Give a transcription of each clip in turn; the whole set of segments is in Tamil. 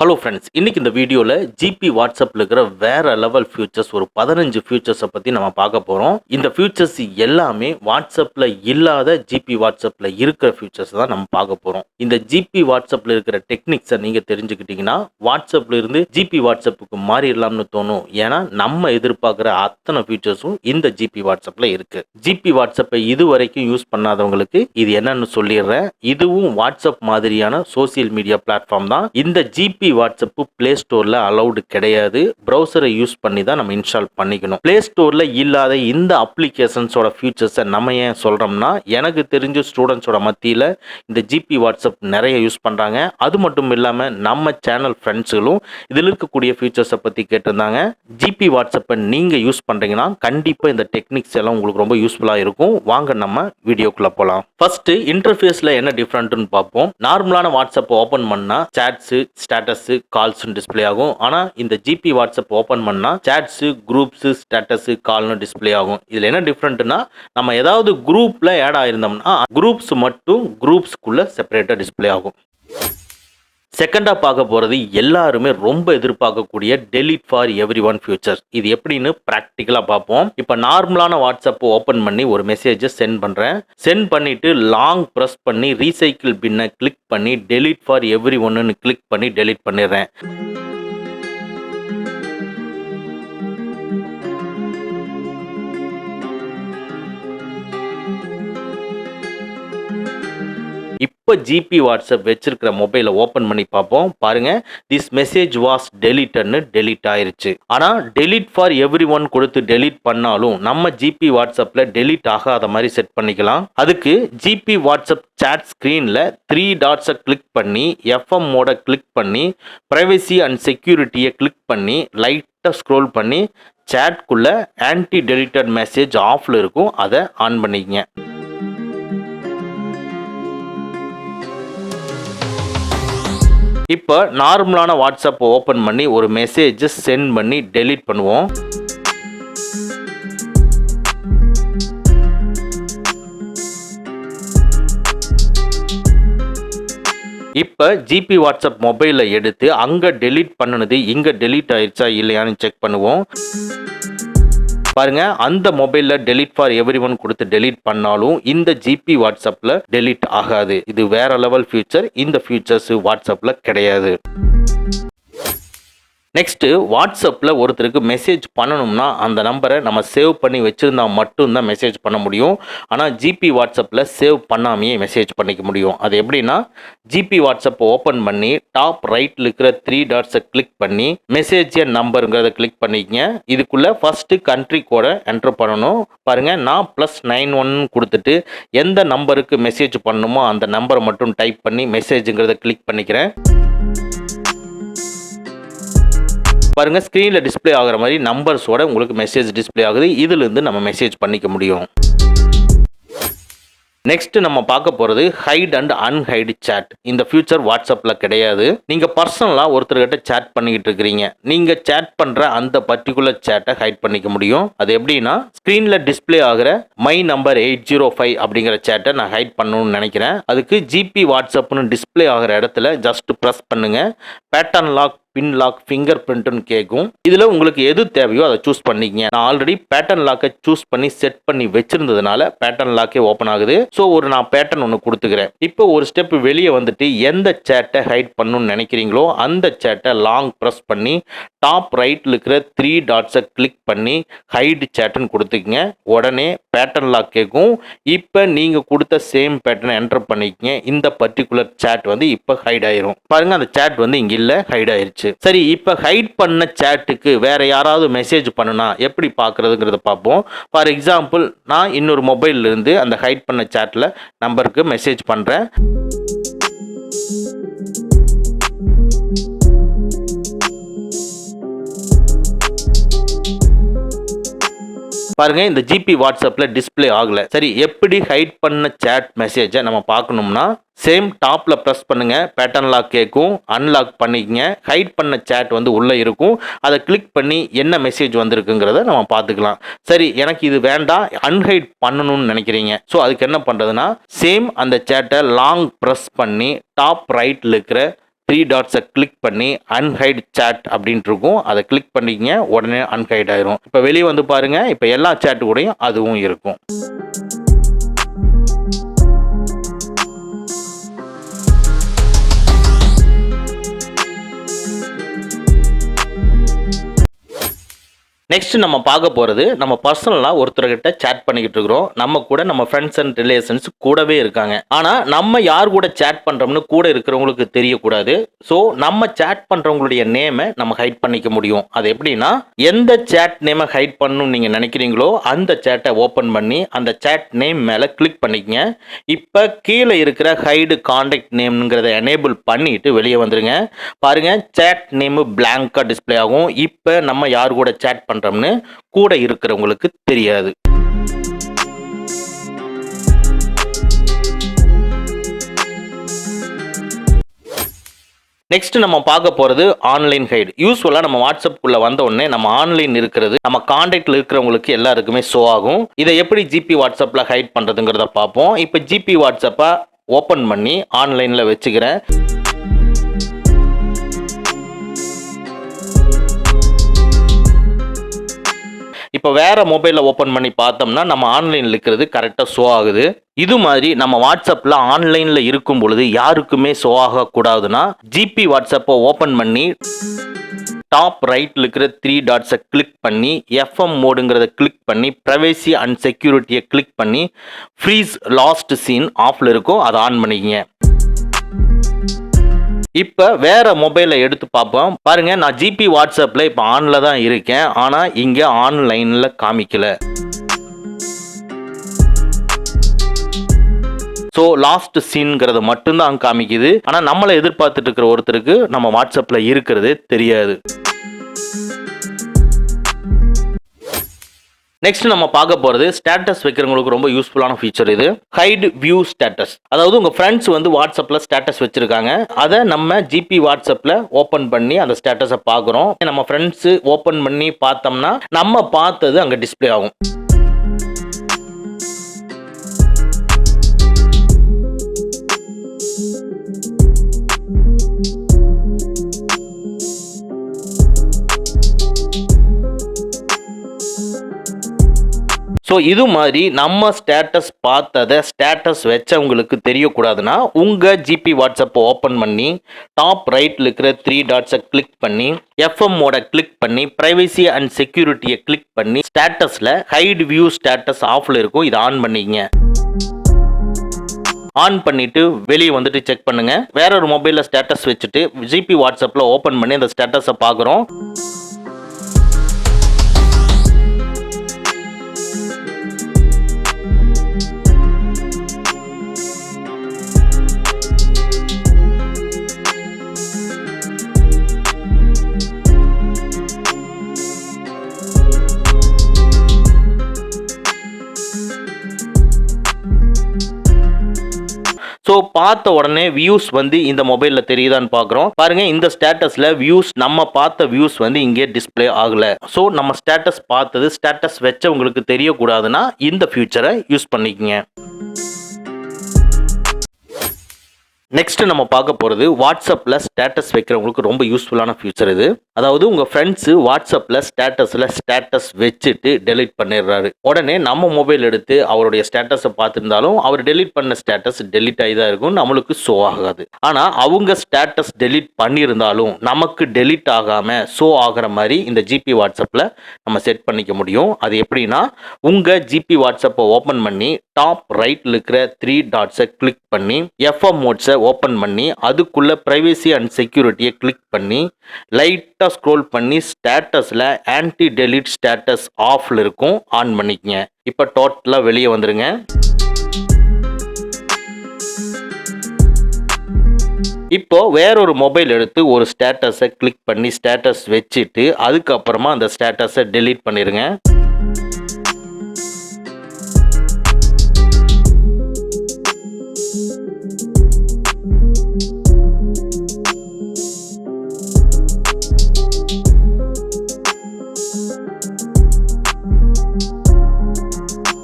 ஹலோ ஃப்ரெண்ட்ஸ், இன்னைக்கு இந்த வீடியோவில் ஜிபி வாட்ஸ்அப்பில் இருக்கிற வேற லெவல் ஃபியூச்சர்ஸ் ஒரு 15 ஃபியூச்சர்ஸை பற்றி நம்ம பார்க்க போகிறோம். இந்த ஃபியூச்சர்ஸ் எல்லாமே வாட்ஸ்அப்பில் இல்லாத ஜிபி வாட்ஸ்அப்பில் இருக்கிற ஃபியூச்சர்ஸ் தான் நம்ம பார்க்க போகிறோம். இந்த ஜிபி வாட்ஸ்அப்பில் இருக்கிற டெக்னிக்ஸை நீங்கள் தெரிஞ்சுக்கிட்டீங்கன்னா வாட்ஸ்அப்பில் இருந்து ஜிபி வாட்ஸ்அப்புக்கு மாறிடலாம்னு தோணும். ஏன்னா நம்ம எதிர்பார்க்குற அத்தனை ஃபியூச்சர்ஸும் இந்த ஜிபி வாட்ஸ்அப்பில் இருக்குது. ஜிபி வாட்ஸ்அப்பை இது வரைக்கும் யூஸ் பண்ணாதவங்களுக்கு இது என்னன்னு சொல்லிடுறேன். இதுவும் வாட்ஸ்அப் மாதிரியான சோசியல் மீடியா பிளாட்ஃபார்ம் தான். இந்த ஜிபி வாட்ஸ்அப் பிளே ஸ்டோர்ல அலௌடு கிடையாது. பிரவுசரை யூஸ் பண்ணி தான் நம்ம இன்ஸ்டால் பண்ணிக்கணும். பிளே ஸ்டோர்ல இல்லாத இந்த அப்ளிகேஷன்ஸோட ஃபியூச்சர்ஸை நம்ம ஏன் சொல்றோம்னா, எனக்கு தெரிஞ்ச ஸ்டூடெண்ட்ஸோட மத்தியில் இந்த ஜிபி வாட்ஸ்அப் நிறைய யூஸ் பண்றாங்க. அது மட்டும் இல்லாம நம்ம சேனல் ஃப்ரெண்ட்ஸுகளும் இதில் இருக்கக்கூடிய ஃபியூச்சர்ஸை பத்தி கேட்டிருந்தாங்க. ஜிபி வாட்ஸ்அப்பை நீங்க யூஸ் பண்றீங்கன்னா கண்டிப்பா இந்த டெக்னிக்ஸ் எல்லாம் உங்களுக்கு ரொம்ப யூஸ்ஃபுல்லா இருக்கும். வாங்க நம்ம வீடியோக்குள்ள போலாம். ஃபர்ஸ்ட் இன்டர்ஃபேஸ்ல என்ன டிஃபரெண்ட்னு பார்ப்போம். நார்மலான வாட்ஸ்அப் ஓபன் பண்ணா சாட்ஸ், ஸ்டேட்டஸ், கால்ஸ் டிஸ்ப்ளே ஆகும். ஆனா இந்த ஜிபி வாட்ஸ்அப் ஓபன் பண்ணா சாட்ஸ், குரூப்ஸ், ஸ்டேட்டஸ், கால்னு டிஸ்ப்ளே ஆகும். இதுல என்ன டிஃபரெண்ட்னா, நம்ம ஏதாவது குரூப்ல ஆட் ஆயிருந்தோம்னா குரூப்ஸ் மட்டும் குரூப்ஸ்க்குள்ள செப்பரேட்டா டிஸ்ப்ளே ஆகும். செகண்டா பார்க்க போறது எல்லாருமே ரொம்ப எதிர்பார்க்கக்கூடிய delete for every one future. இது எப்படின்னு பிராக்டிக்கலா பார்ப்போம். இப்போ நார்மலான வாட்ஸ்அப் ஓபன் பண்ணி ஒரு மெசேஜை சென்ட் பண்றேன். சென்ட் பண்ணிட்டு லாங் பிரஸ் பண்ணி ரீசைக்கிள் பின்னை கிளிக் பண்ணி டெலிட் ஃபார் எவ்ரி ஒன்னு கிளிக் பண்ணி டெலிட் பண்ணிடுறேன். இப்போ ஜிபி வாட்ஸ்அப் வச்சிருக்கிற மொபைலை ஓப்பன் பண்ணி பார்ப்போம். பாருங்க, திஸ் மெசேஜ் வாஸ் டெலிட்டட்னு டெலிட் ஆயிருச்சு. ஆனால் டெலிட் ஃபார் எவ்ரி ஒன் கொடுத்து டெலிட் பண்ணாலும் நம்ம ஜிபி வாட்ஸ்அப்பில் டெலிட் ஆகாத மாதிரி செட் பண்ணிக்கலாம். அதுக்கு ஜிபி வாட்ஸ்அப் சாட் ஸ்க்ரீனில் 3 டாட்ஸை கிளிக் பண்ணி எஃப்எம் மோட கிளிக் பண்ணி ப்ரைவசி அண்ட் செக்யூரிட்டியை கிளிக் பண்ணி லைட்டாக ஸ்க்ரோல் பண்ணி சேட்குள்ள ஆன்டி டெலிட்டட் மெசேஜ் ஆஃபில் இருக்கும், அதை ஆன் பண்ணிக்கங்க. இப்போ நார்மலான வாட்ஸ்அப் ஓப்பன் பண்ணி ஒரு மெசேஜ் சென்ட் பண்ணி டெலிட் பண்ணுவோம். இப்போ ஜிபி வாட்ஸ்அப் மொபைலை எடுத்து அங்கே டெலிட் பண்ணுனது இங்கே டெலிட் ஆயிடுச்சா இல்லையான்னு செக் பண்ணுவோம். பாருங்க, அந்த மொபைல்ல டெலிட் ஃபார் எவ்ரி ஒன் கொடுத்து டெலிட் பண்ணாலும் இந்த ஜிபி வாட்ஸ்அப்ல டெலிட் ஆகாது. இது வேற லெவல் ஃபியூச்சர். இந்த ஃபியூச்சர்ஸ் வாட்ஸ்அப்ல கிடையாது. நெக்ஸ்ட், வாட்ஸ்அப்பில் ஒருத்தருக்கு மெசேஜ் பண்ணணும்னா அந்த நம்பரை நம்ம சேவ் பண்ணி வச்சுருந்தா மட்டும்தான் மெசேஜ் பண்ண முடியும். ஆனால் ஜிபி வாட்ஸ்அப்பில் சேவ் பண்ணாமையே மெசேஜ் பண்ணிக்க முடியும். அது எப்படின்னா, ஜிபி வாட்ஸ்அப் ஓப்பன் பண்ணி டாப் ரைட்டில் இருக்கிற 3 டாட்ஸை கிளிக் பண்ணி மெசேஜ் நம்பருங்கிறத கிளிக் பண்ணிக்கங்க. இதுக்குள்ளே ஃபஸ்ட்டு கண்ட்ரி கோடை என்டர் பண்ணணும். பாருங்கள், நான் +91 கொடுத்துட்டு எந்த நம்பருக்கு மெசேஜ் பண்ணணுமோ அந்த நம்பரை மட்டும் டைப் பண்ணி மெசேஜுங்கிறத கிளிக் பண்ணிக்கிறேன். பாருங்க, ஸ்க்ரீன்ல டிஸ்ப்ளே ஆகிற மாதிரி நம்பர்ஸோட உங்களுக்கு மெசேஜ் டிஸ்ப்ளே ஆகுது. இதுல இருந்து நம்ம மெசேஜ் பண்ணிக்க முடியும். நெக்ஸ்ட் நம்ம பார்க்க போகிறது ஹைட் அண்ட் அன்ஹைடு சேட். இந்த ஃபியூச்சர் வாட்ஸ்அப்பில் கிடையாது. நீங்கள் பர்சனலாக ஒருத்தர்கிட்ட சேட் பண்ணிக்கிட்டு இருக்கிறீங்க. நீங்கள் சேட் பண்ணுற அந்த பர்டிகுலர் சேட்டை ஹைட் பண்ணிக்க முடியும். அது எப்படின்னா, ஸ்க்ரீனில் டிஸ்பிளே ஆகிற மை நம்பர் 805 அப்படிங்கிற சேட்டை நான் ஹைட் பண்ணணும்னு நினைக்கிறேன். அதுக்கு ஜிபி வாட்ஸ்அப்னு டிஸ்பிளே ஆகிற இடத்துல ஜஸ்ட் ப்ரெஸ் பண்ணுங்க. பேட்டர்ன் லாக், பின் லாக், ஃபிங்கர் பிரிண்ட்னு கேட்கும். இதில் உங்களுக்கு எது தேவையோ அதை சூஸ் பண்ணிக்கங்க. நான் ஆல்ரெடி பேட்டர்ன் லாக்கை சூஸ் பண்ணி செட் பண்ணி வச்சிருந்ததுனால பேட்டர்ன் லாக்கே ஓப்பன் ஆகுது. ஸோ நான் பேட்டர்ன் ஒன்று கொடுத்துக்கிறேன். இப்போ ஒரு ஸ்டெப் வெளியே வந்துட்டு எந்த சேட்டை ஹைட் பண்ணணும்னு நினைக்கிறீங்களோ அந்த சேட்டை லாங் ப்ரெஸ் பண்ணி டாப் ரைட்டில் இருக்கிற 3 டாட்ஸை கிளிக் பண்ணி ஹைட் சேட்டுன்னு கொடுத்துக்குங்க. உடனே பேட்டர்ன் லாக் கேட்கும். இப்போ நீங்கள் கொடுத்த சேம் பேட்டர்னை என்டர் பண்ணிக்கங்க. இந்த பர்டிகுலர் சேட் இப்போ ஹைட் ஆயிரும். பாருங்க, அந்த சேட் இங்கே இல்லை, ஹைட் ஆயிருச்சு. சரி, இப்போ ஹைட் பண்ண சேட்டுக்கு வேற யாராவது மெசேஜ் பண்ணுனா எப்படி பார்க்கறதுங்கிறத பார்ப்போம். ஃபார் எக்ஸாம்பிள், நான் இன்னொரு மொபைல்ல இருந்து அந்த ஹைட் பண்ண சேட்ல நம்பருக்கு மெசேஜ் பண்றேன். பாருங்க, இந்த ஜிபி வாட்ஸ்அப்ல டிஸ்பிளே ஆகல. சரி, எப்படி ஹைட் பண்ண சேட் மெசேஜை நம்ம பார்க்கணும்னா சேம் டாப்ல ப்ரெஸ் பண்ணுங்க. பேட்டர்ன் லாக் கேட்கும், அன்லாக் பண்ணிக்கங்க. ஹைட் பண்ண சேட் உள்ள இருக்கும். அதை கிளிக் பண்ணி என்ன மெசேஜ் வந்திருக்குங்கிறத நம்ம பார்த்துக்கலாம். சரி, எனக்கு இது வேண்டாம், அன்ஹைட் பண்ணணும்னு நினைக்கிறீங்க. ஸோ அதுக்கு என்ன பண்றதுன்னா, சேம் அந்த சேட்டை லாங் ப்ரெஸ் பண்ணி டாப் ரைட்ல இருக்கிற 3 டாட்ஸை கிளிக் பண்ணி அன்ஹைட் சேட் அப்படின்ட்டு இருக்கும். அதை கிளிக் பண்ணிக்கங்க, உடனே அன்ஹைட் ஆயிரும். இப்போ வெளியே வந்து பாருங்க, இப்போ எல்லா சேட்டு கூடயும் அதுவும் இருக்கும். நெக்ஸ்ட் நம்ம பார்க்க போகிறது, நம்ம பர்சனலாக ஒருத்தர்கிட்ட சேட் பண்ணிக்கிட்டு இருக்கிறோம். நம்ம கூட நம்ம ஃப்ரெண்ட்ஸ் அண்ட் ரிலேஷன்ஸ் கூடவே இருக்காங்க. ஆனால் நம்ம யார் கூட சேட் பண்ணுறோம்னு கூட இருக்கிறவங்களுக்கு தெரியக்கூடாது. ஸோ நம்ம சேட் பண்ணுறவங்களுடைய நேமை நம்ம ஹைட் பண்ணிக்க முடியும். அது எப்படின்னா, எந்த சேட் நேமை ஹைட் பண்ணணும்னு நீங்கள் நினைக்கிறீங்களோ அந்த சேட்டை ஓப்பன் பண்ணி அந்த சேட் நேம் மேலே கிளிக் பண்ணிக்கங்க. இப்போ கீழே இருக்கிற ஹைடு கான்டாக்ட் நேம்ங்கிறத எனேபிள் பண்ணிட்டு வெளியே வந்துருங்க. பாருங்க, சேட் நேமு பிளாங்காக டிஸ்பிளே ஆகும். இப்போ நம்ம யார் கூட சேட் பண்ணுறோம்னு கூட இருக்கிறவங்களுக்கு தெரியாது. நெக்ஸ்ட் நம்ம பார்க்க போறது ஆன்லைன் ஹைட். யூஸ்வலா நம்ம வாட்ஸ்அப்குள்ள வந்த உடனே நம்ம ஆன்லைன் இருக்கிறது நம்ம கான்டாக்ட்ல இருக்கிறவங்களுக்கு எல்லாருக்குமே ஷோ ஆகும். இதை எப்படி ஜிபி வாட்ஸ்அப்ல ஹைட் பண்றதுங்கிறத பார்ப்போம். இப்போ ஜிபி வாட்ஸ்அப்பை ஓபன் பண்ணி ஆன்லைன்ல வச்சுக்கிறேன். இப்போ வேற மொபைலில் ஓப்பன் பண்ணி பார்த்தோம்னா நம்ம ஆன்லைனில் இருக்கிறது கரெக்டாக ஷோ ஆகுது. இது மாதிரி நம்ம வாட்ஸ்அப்பில் ஆன்லைனில் இருக்கும் பொழுது யாருக்குமே ஷோ ஆகக்கூடாதுன்னா ஜிபி வாட்ஸ்அப்பை ஓப்பன் பண்ணி டாப் ரைட்டில் இருக்கிற 3 டாட்ஸை கிளிக் பண்ணி எஃப்எம் மோடுங்கிறத கிளிக் பண்ணி ப்ரைவசி அண்ட் செக்யூரிட்டியை கிளிக் பண்ணி ஃப்ரீஸ் லாஸ்ட் சீன் ஆஃபில் இருக்கும், அதை ஆன் பண்ணிக்கங்க. இப்போ வேற மொபைலை எடுத்து பார்ப்போம். பாருங்க, நான் ஜிபி வாட்ஸ்அப்பில் இப்போ ஆனில் தான் இருக்கேன், ஆனால் இங்கே ஆன்லைனில் காமிக்கல. ஸோ லாஸ்ட் சீன்ங்கிறது மட்டும்தான் காமிக்குது. ஆனால் நம்மளை எதிர்பார்த்துட்டு இருக்கிற ஒருத்தருக்கு நம்ம வாட்ஸ்அப்பில் இருக்கிறது தெரியாது. நெக்ஸ்ட் நம்ம பார்க்க போகிறது ஸ்டேட்டஸ் வைக்கிறவங்களுக்கு ரொம்ப யூஸ்ஃபுல்லான ஃபீச்சர் இது, ஹைட் வியூ ஸ்டேட்டஸ். அதாவது உங்கள் ஃப்ரெண்ட்ஸ் வந்து வாட்ஸ்அப்பில் ஸ்டேட்டஸ் வச்சுருக்காங்க, அதை நம்ம ஜிபி வாட்ஸ்அப்பில் ஓப்பன் பண்ணி அந்த ஸ்டேட்டஸை பார்க்குறோம். நம்ம ஃப்ரெண்ட்ஸு ஓப்பன் பண்ணி பார்த்தோம்னா நம்ம பார்த்தது அங்கே டிஸ்பிளே ஆகும். ஸோ இது மாதிரி நம்ம ஸ்டேட்டஸ் பார்த்ததை ஸ்டேட்டஸ் வச்சவங்களுக்கு தெரியக்கூடாதுன்னா உங்கள் ஜிபி வாட்ஸ்அப்பை ஓப்பன் பண்ணி டாப் ரைட்டில் இருக்கிற 3 டாட்ஸை கிளிக் பண்ணி எஃப்எம் மோட கிளிக் பண்ணி ப்ரைவசி அண்ட் செக்யூரிட்டியை கிளிக் பண்ணி ஸ்டேட்டஸில் ஹைட் வியூ ஸ்டேட்டஸ் ஆஃபில் இருக்கும், இதை ஆன் பண்ணிக்கங்க. ஆன் பண்ணிட்டு வெளியே வந்துட்டு செக் பண்ணுங்க. வேற ஒரு மொபைலில் ஸ்டேட்டஸ் வச்சுட்டு ஜிபி வாட்ஸ்அப்பில் ஓப்பன் பண்ணி அந்த ஸ்டேட்டஸை பார்க்குறோம். ஸோ பார்த்த உடனே வியூஸ் வந்து இந்த மொபைலில் தெரியுதான்னு பார்க்குறோம். பாருங்க, இந்த ஸ்டேட்டஸில் வியூஸ் நம்ம பார்த்த வியூஸ் வந்து இங்கே டிஸ்பிளே ஆகலை. ஸோ நம்ம ஸ்டேட்டஸ் பார்த்தது ஸ்டேட்டஸ் வச்சவங்களுக்கு தெரியக்கூடாதுன்னா இந்த ஃபியூச்சரை யூஸ் பண்ணிக்கங்க. நெக்ஸ்ட் நம்ம பார்க்க போகிறது வாட்ஸ்அப்பில் ஸ்டேட்டஸ் வைக்கிறவங்களுக்கு ரொம்ப யூஸ்ஃபுல்லான ஃபியூச்சர் இது. அதாவது உங்கள் ஃப்ரெண்ட்ஸு வாட்ஸ்அப்பில் ஸ்டேட்டஸ் வச்சுட்டு டெலீட் பண்ணிடுறாரு. உடனே நம்ம மொபைல் எடுத்து அவருடைய ஸ்டேட்டஸை பார்த்துருந்தாலும் அவர் டெலீட் பண்ண ஸ்டேட்டஸ் டெலீட் ஆகி தான் இருக்கும், நம்மளுக்கு ஷோ ஆகாது. ஆனால் அவங்க ஸ்டேட்டஸ் டெலீட் பண்ணியிருந்தாலும் நமக்கு டெலீட் ஆகாமல் ஷோ ஆகிற மாதிரி இந்த ஜிபி வாட்ஸ்அப்பில் நம்ம செட் பண்ணிக்க முடியும். அது எப்படின்னா, உங்கள் ஜிபி வாட்ஸ்அப்பை ஓப்பன் பண்ணி டாப் ரைட்டில் இருக்கிற 3 டாட்ஸை கிளிக் பண்ணி எஃப்எம் மோட்ஸை ஓப்பன் பண்ணி அதுக்குள்ள பிரைவசி அண்ட் செக்யூரிட்டியை கிளிக் பண்ணி லைட்டாக ஸ்க்ரோல் பண்ணி ஸ்டேட்டஸில் ஆன்டி டெலீட் ஸ்டேட்டஸ் ஆஃப்ல இருக்கும், ஆன் பண்ணிக்கங்க. இப்போ டோட்டலாக வெளியே வந்துருங்க. இப்போ வேறொரு மொபைல் எடுத்து ஒரு ஸ்டேட்டஸை கிளிக் பண்ணி ஸ்டேட்டஸ் வச்சுட்டு அதுக்கப்புறமா அந்த ஸ்டேட்டஸை டெலீட் பண்ணிடுங்க.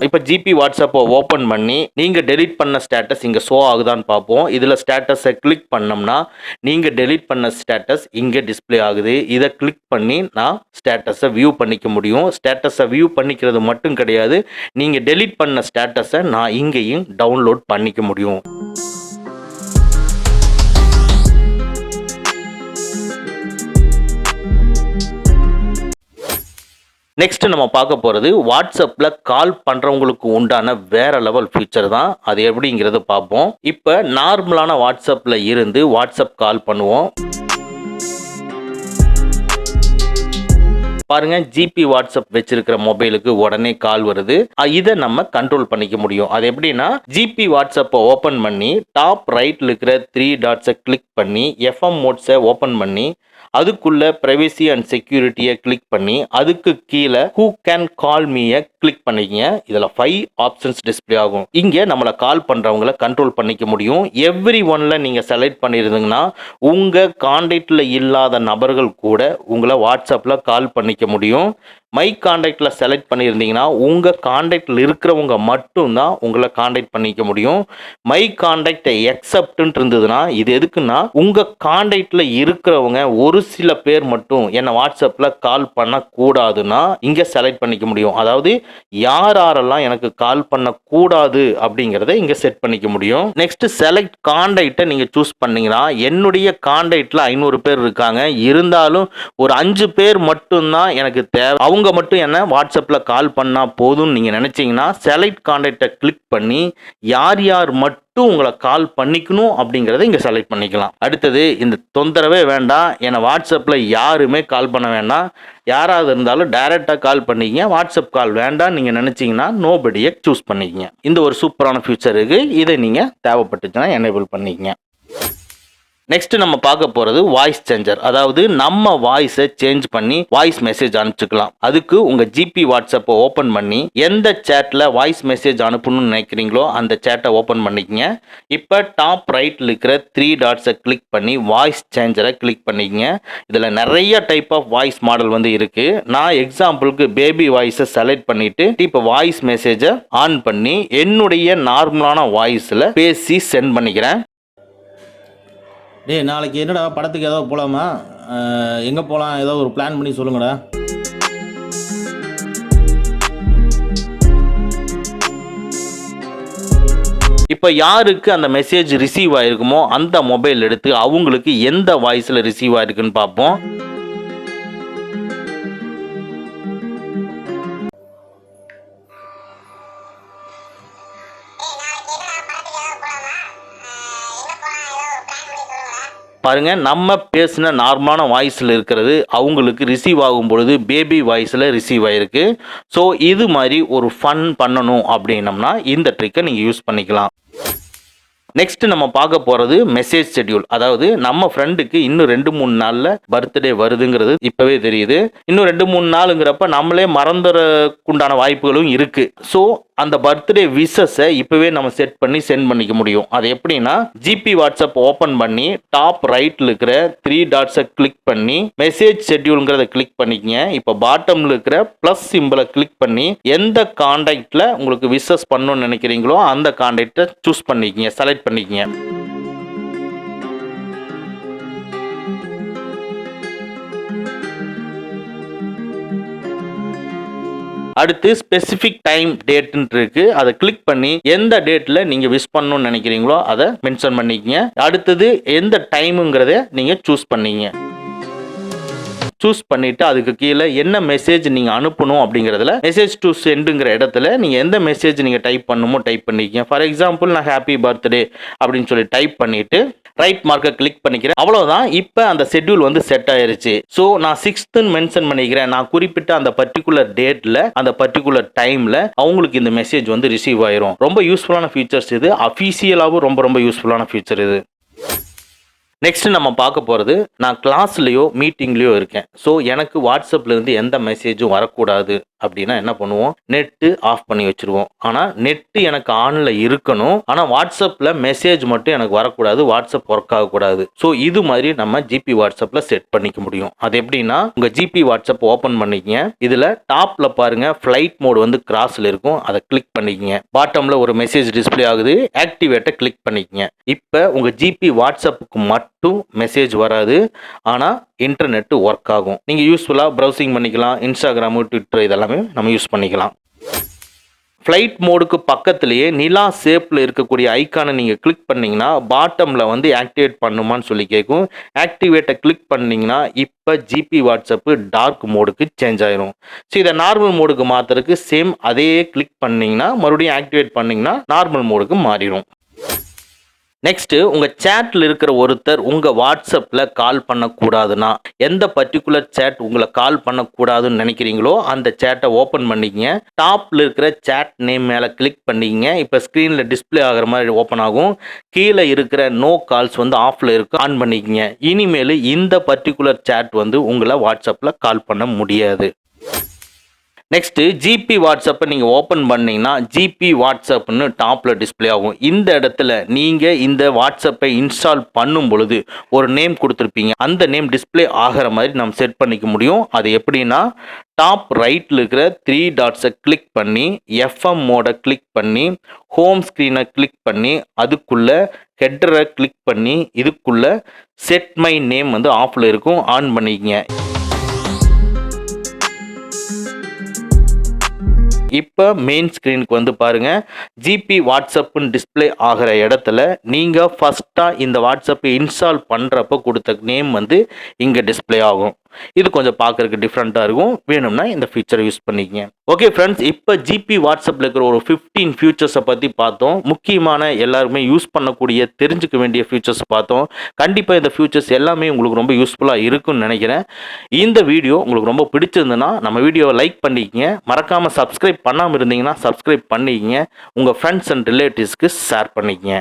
இப்போ ஜிபி வாட்ஸ்அப்பை ஓப்பன் பண்ணி நீங்கள் டெலீட் பண்ண ஸ்டேட்டஸ் இங்கே ஷோ ஆகுதான்னு பார்ப்போம். இதில் ஸ்டேட்டஸை கிளிக் பண்ணோம்னா நீங்கள் டெலீட் பண்ண ஸ்டேட்டஸ் இங்கே டிஸ்ப்ளே ஆகுது. இதை கிளிக் பண்ணி நான் ஸ்டேட்டஸை வியூ பண்ணிக்க முடியும். ஸ்டேட்டஸை வியூ பண்ணிக்கிறது மட்டும் கிடையாது, நீங்கள் டெலீட் பண்ண ஸ்டேட்டஸை நான் இங்கேயும் டவுன்லோட் பண்ணிக்க முடியும். நெக்ஸ்ட் நம்ம பார்க்க போகிறது வாட்ஸ்அப்பில் கால் பண்ணுறவங்களுக்கு உண்டான வேற லெவல் ஃபீச்சர் தான். அது எப்படிங்கிறது பார்ப்போம். இப்போ நார்மலான வாட்ஸ்அப்பில் இருந்து வாட்ஸ்அப் கால் பண்ணுவோம். பாருங்க, ஜிபி வாட்ஸ்அப் வச்சிருக்கிற மொபைலுக்கு உடனே கால் வருது. இதை நம்ம கண்ட்ரோல் பண்ணிக்க முடியும். அது எப்படின்னா, ஜிபி வாட்ஸ்அப்பை ஓப்பன் பண்ணி டாப் ரைட்ல இருக்கிற 3 டாட்ஸை கிளிக் பண்ணி எஃப்எம் மோட்ஸை ஓப்பன் பண்ணி அதுக்குள்ள பிரைவசி அண்ட் செக்யூரிட்டியை கிளிக் பண்ணி அதுக்கு கீழே ஹூ கேன் கால் மீயை கிளிக் பண்ணிக்கங்க. இதில் 5 ஆப்ஷன்ஸ் டிஸ்பிளே ஆகும். இங்கே நம்மளை கால் பண்ணுறவங்கள கண்ட்ரோல் பண்ணிக்க முடியும். எவ்ரி ஒன்ல நீங்கள் செலக்ட் பண்ணியிருந்தீங்கன்னா உங்கள் கான்டாக்டில் இல்லாத நபர்கள் கூட உங்களை வாட்ஸ்அப்பில் கால் பண்ணிக்க முடியும். மை கான்டாக்டில் செலக்ட் பண்ணியிருந்தீங்கன்னா உங்கள் கான்டாக்டில் இருக்கிறவங்க மட்டும்தான் உங்களை கான்டாக்ட் பண்ணிக்க முடியும். மை கான்டாக்ட் எக்ஸப்ட்னு இருந்ததுன்னா இது எதுக்குன்னா, உங்கள் கான்டாக்டில் இருக்கிறவங்க ஒரு சில பேர் மட்டும் என்னை வாட்ஸ்அப்பில் கால் பண்ணக்கூடாதுன்னா இங்கே செலக்ட் பண்ணிக்க முடியும். அதாவது யாரெல்லாம் எனக்கு கால் பண்ணக்கூடாது அப்படிங்கிறத இங்கே செட் பண்ணிக்க முடியும். நெக்ஸ்ட் செலக்ட் கான்டாக்டை நீங்கள் சூஸ் பண்ணீங்கன்னா, என்னுடைய கான்டாக்டில் 500 பேர் இருக்காங்க, இருந்தாலும் ஒரு 5 பேர் மட்டும்தான் எனக்கு தேவை, அவங்க மட்டும் என்ன வாட்ஸ்அப்பில் கால் பண்ணால் போதும்னு நீங்கள் நினச்சிங்கன்னா செலக்ட் கான்டாக்டை கிளிக் பண்ணி யார் யார் மட்டும் உங்களை கால் பண்ணிக்கணும் அப்படிங்கிறத இங்கே செலக்ட் பண்ணிக்கலாம். அடுத்தது, இந்த தொந்தரவே வேண்டாம், என்னை வாட்ஸ்அப்பில் யாருமே கால் பண்ண வேண்டாம், யாராவது இருந்தாலும் டைரெக்டாக கால் பண்ணிக்கங்க, வாட்ஸ்அப் கால் வேண்டாம் நீங்கள் நினச்சிங்கன்னா நோபடியை சூஸ் பண்ணிக்கங்க. இந்த ஒரு சூப்பரான ஃபியூச்சர் இருக்குது. இதை நீங்கள் தேவைப்பட்டுச்சுன்னா எனேபிள் பண்ணிக்கங்க. நெக்ஸ்ட் நம்ம பார்க்க போகிறது வாய்ஸ் சேஞ்சர். அதாவது நம்ம வாய்ஸை சேஞ்ச் பண்ணி வாய்ஸ் மெசேஜ் அனுப்பிச்சுக்கலாம். அதுக்கு உங்கள் ஜிபி வாட்ஸ்அப்பை ஓப்பன் பண்ணி எந்த சேட்டில் வாய்ஸ் மெசேஜ் அனுப்பணும்னு நினைக்கிறீங்களோ அந்த சேட்டை ஓப்பன் பண்ணிக்கங்க. இப்போ டாப் ரைட்டில் இருக்கிற 3 டாட்ஸை கிளிக் பண்ணி வாய்ஸ் சேஞ்சரை கிளிக் பண்ணிக்கங்க. இதில் நிறைய டைப் ஆஃப் வாய்ஸ் மாடல் வந்து இருக்குது. நான் எக்ஸாம்பிளுக்கு பேபி வாய்ஸை செலக்ட் பண்ணிவிட்டு இப்போ வாய்ஸ் மெசேஜை ஆன் பண்ணி என்னுடைய நார்மலான வாய்ஸில் பேசி சென்ட் பண்ணிக்கிறேன். டேய், நாளைக்கு என்னடா படத்துக்கு ஏதோ போகலாமா? எங்கே போகலாம்? ஏதோ ஒரு பிளான் பண்ணி சொல்லுங்கடா. இப்போ யாருக்கு அந்த மெசேஜ் ரிசீவ் ஆகிருக்குமோ அந்த மொபைல் எடுத்து அவங்களுக்கு எந்த வாய்ஸில் ரிசீவ் ஆகிருக்குன்னு பார்ப்போம். பாருங்க, நம்ம பேசின நார்மலான வாய்ஸில் இருக்கிறது அவங்களுக்கு ரிசீவ் ஆகும் பொழுது பேபி வாய்ஸில் ரிசீவ் ஆகிருக்கு. ஸோ இது மாதிரி ஒரு ஃபன் பண்ணணும் அப்படின்னம்னா இந்த ட்ரிக்கை நீங்கள் யூஸ் பண்ணிக்கலாம். நெக்ஸ்ட் நம்ம பார்க்க போகிறது மெசேஜ் ஷெட்யூல். அதாவது நம்ம ஃப்ரெண்டுக்கு இன்னும் 2-3 நாளில் பர்த்டே வருதுங்கிறது இப்போவே தெரியுது. இன்னும் 2-3 நாளுங்கிறப்ப நம்மளே மறந்துறக்குண்டான வாய்ப்புகளும் இருக்குது. ஸோ அந்த பர்த்டே விஷஸை இப்போவே நம்ம செட் பண்ணி சென்ட் பண்ணிக்க முடியும். அது எப்படின்னா, ஜிபி வாட்ஸ்அப் ஓப்பன் பண்ணி டாப் ரைட்டில் இருக்கிற 3 டாட்ஸை கிளிக் பண்ணி மெசேஜ் ஷெட்யூலுங்கிறத கிளிக் பண்ணிக்கங்க. இப்போ பாட்டமில் இருக்கிற ப்ளஸ் சிம்பிளை கிளிக் பண்ணி எந்த கான்டாக்டில் உங்களுக்கு விஷஸ் பண்ணணும்னு நினைக்கிறீங்களோ அந்த கான்டாக்டை சூஸ் பண்ணிக்கங்க, செலக்ட் பண்ணிக்கங்க. அடுத்து ஸ்பெசிஃபிக் டைம் டேட்னு இருக்கு, அதை கிளிக் பண்ணி எந்த டேட்ல நீங்க விஷ் பண்ணணும்னு நினைக்கிறீங்களோ அதை மென்ஷன் பண்ணிக்கங்க. அடுத்தது எந்த டைமுங்கிறத நீங்க சூஸ் பண்ணீங்க. சூஸ் பண்ணிட்டு அதுக்கு கீழே என்ன மெசேஜ் நீங்க அனுப்பணும் அப்படிங்கிறதுல மெசேஜ் டு சென்டுங்கிற இடத்துல நீங்க எந்த மெசேஜ் நீங்க டைப் பண்ணணுமோ டைப் பண்ணிக்கங்க. ஃபார் எக்ஸாம்பிள், நான் ஹாப்பி பர்த்டே அப்படின்னு சொல்லி டைப் பண்ணிட்டு ரைட் மார்க்கை கிளிக் பண்ணிக்கிறேன். அவ்வளோதான். இப்போ அந்த ஷெட்யூல் வந்து செட் ஆயிருச்சு. ஸோ நான் 6th மென்ஷன் பண்ணிக்கிறேன். நான் குறிப்பிட்ட அந்த பர்டிகுலர் டேட்டில் அந்த பர்டிகுலர் டைமில் அவங்களுக்கு இந்த மெசேஜ் வந்து ரிசீவ் ஆயிரும். ரொம்ப யூஸ்ஃபுல்லான ஃபீச்சர்ஸ் இது. அஃபீஷியலாகவும் ரொம்ப ரொம்ப யூஸ்ஃபுல்லான ஃபீச்சர் இது. நெக்ஸ்ட் நம்ம பார்க்க போகிறது, நான் கிளாஸ்லேயோ மீட்டிங்லேயோ இருக்கேன். ஸோ எனக்கு வாட்ஸ்அப்லேருந்து எந்த மெசேஜும் வரக்கூடாது அப்படின்னா என்ன பண்ணுவோம், நெட்டு ஆஃப் பண்ணி வச்சுருவோம். ஆனால் நெட்டு எனக்கு ஆனில் இருக்கணும், ஆனால் வாட்ஸ்அப்பில் மெசேஜ் மட்டும் எனக்கு வரக்கூடாது, வாட்ஸ்அப் ஒர்க் ஆகக்கூடாது. ஸோ இது மாதிரி நம்ம ஜிபி வாட்ஸ்அப்பில் செட் பண்ணிக்க முடியும். அது எப்படின்னா, உங்கள் ஜிபி வாட்ஸ்அப் ஓப்பன் பண்ணிக்கங்க. இதில் டாப்பில் பாருங்கள் ஃப்ளைட் மோட் வந்து கிராஸில் இருக்கும், அதை கிளிக் பண்ணிக்கங்க. பாட்டமில் ஒரு மெசேஜ் டிஸ்பிளே ஆகுது, ஆக்டிவேட்டை கிளிக் பண்ணிக்கங்க. இப்போ உங்கள் ஜிபி வாட்ஸ்அப்புக்கு மட்டும் மெசேஜ் வராது, ஆனால் இன்டர்நெட் ஒர்க் ஆகும். நீங்கள் யூஸ்ஃபுல்லாக ப்ரௌசிங் பண்ணிக்கலாம், இன்ஸ்டாகிராமு, ட்விட்டர் இதெல்லாமே நம்ம யூஸ் பண்ணிக்கலாம். ஃப்ளைட் மோடுக்கு பக்கத்துலேயே நிலா ஷேப்பில் இருக்கக்கூடிய ஐக்கானை நீங்கள் கிளிக் பண்ணிங்கன்னா பாட்டமில் வந்து ஆக்டிவேட் பண்ணுமான்னு சொல்லி கேட்கும். ஆக்டிவேட்டை கிளிக் பண்ணிங்கன்னா இப்போ ஜிபி வாட்ஸ்அப்பு டார்க் மோடுக்கு சேஞ்ச் ஆயிரும். ஸோ இதை நார்மல் மோடுக்கு மாற்றுறதுக்கு சேம் அதே கிளிக் பண்ணிங்கன்னா மறுபடியும் ஆக்டிவேட் பண்ணிங்கன்னா நார்மல் மோடுக்கு மாறிடும். நெக்ஸ்ட்டு உங்கள் சேட்டில் இருக்கிற ஒருத்தர் உங்கள் வாட்ஸ்அப்பில் கால் பண்ணக்கூடாதுன்னா, எந்த பர்டிகுலர் சேட் உங்களை கால் பண்ணக்கூடாதுன்னு நினைக்கிறீங்களோ அந்த சேட்டை ஓப்பன் பண்ணிக்கங்க. டாப்பில் இருக்கிற சேட் நேம் மேலே கிளிக் பண்ணிக்கங்க. இப்போ ஸ்க்ரீனில் டிஸ்பிளே ஆகிற மாதிரி ஓப்பன் ஆகும். கீழே இருக்கிற நோ கால்ஸ் வந்து ஆஃபில் இருக்கு, ஆன் பண்ணிக்கங்க. இனிமேல் இந்த பர்டிகுலர் சேட் வந்து உங்களை வாட்ஸ்அப்பில் கால் பண்ண முடியாது. நெக்ஸ்ட்டு ஜிபி வாட்ஸ்அப்பை நீங்கள் ஓப்பன் பண்ணிங்கன்னா ஜிபி வாட்ஸ்அப்னு டாப்பில் டிஸ்பிளே ஆகும். இந்த இடத்துல நீங்கள் இந்த வாட்ஸ்அப்பை இன்ஸ்டால் பண்ணும் பொழுது ஒரு நேம் கொடுத்துருப்பீங்க, அந்த நேம் டிஸ்பிளே ஆகிற மாதிரி நம்ம செட் பண்ணிக்க முடியும். அது எப்படின்னா, டாப் ரைட்டில் இருக்கிற 3 டாட்ஸை கிளிக் பண்ணி எஃப்எம் மோடை கிளிக் பண்ணி ஹோம் ஸ்க்ரீனை கிளிக் பண்ணி அதுக்குள்ளே ஹெட்டரை கிளிக் பண்ணி இதுக்குள்ளே செட் மை நேம் வந்து ஆஃபில் இருக்கும், ஆன் பண்ணிக்கங்க. இப்போ மெயின் ஸ்க்ரீனுக்கு வந்து பாருங்கள், ஜிபி வாட்ஸ்அப்புன்னு டிஸ்பிளே ஆகிற இடத்துல நீங்கள் ஃபஸ்ட்டாக இந்த வாட்ஸ்அப்பை இன்ஸ்டால் பண்ணுறப்ப கொடுத்த நேம் வந்து இங்கே டிஸ்பிளே ஆகும். இது கொஞ்சம் பார்க்குறதுக்கு டிஃப்ரெண்ட்டாக இருக்கும். வேணும்னா இந்த ஃபீச்சரை யூஸ் பண்ணிக்கங்க. ஓகே ஃப்ரெண்ட்ஸ், இப்போ ஜிபி வாட்ஸ்அப்பில் இருக்கிற ஒரு 15 ஃபியூச்சர்ஸை பற்றி பார்த்தோம். முக்கியமான எல்லாருமே யூஸ் பண்ணக்கூடிய தெரிஞ்சுக்க வேண்டிய ஃபியூச்சர்ஸ் பார்த்தோம். கண்டிப்பாக இந்த ஃபியூச்சர்ஸ் எல்லாமே உங்களுக்கு ரொம்ப யூஸ்ஃபுல்லாக இருக்கும்னு நினைக்கிறேன். இந்த வீடியோ உங்களுக்கு ரொம்ப பிடிச்சிருந்ததுன்னா நம்ம வீடியோவை லைக் பண்ணிக்கங்க. மறக்காமல் சப்ஸ்கிரைப் பண்ணாமல் இருந்தீங்கன்னா சப்ஸ்கிரைப் பண்ணிக்கங்க. உங்கள் ஃப்ரெண்ட்ஸ் அண்ட் ரிலேட்டிவ்ஸ்க்கு ஷேர் பண்ணிக்கங்க.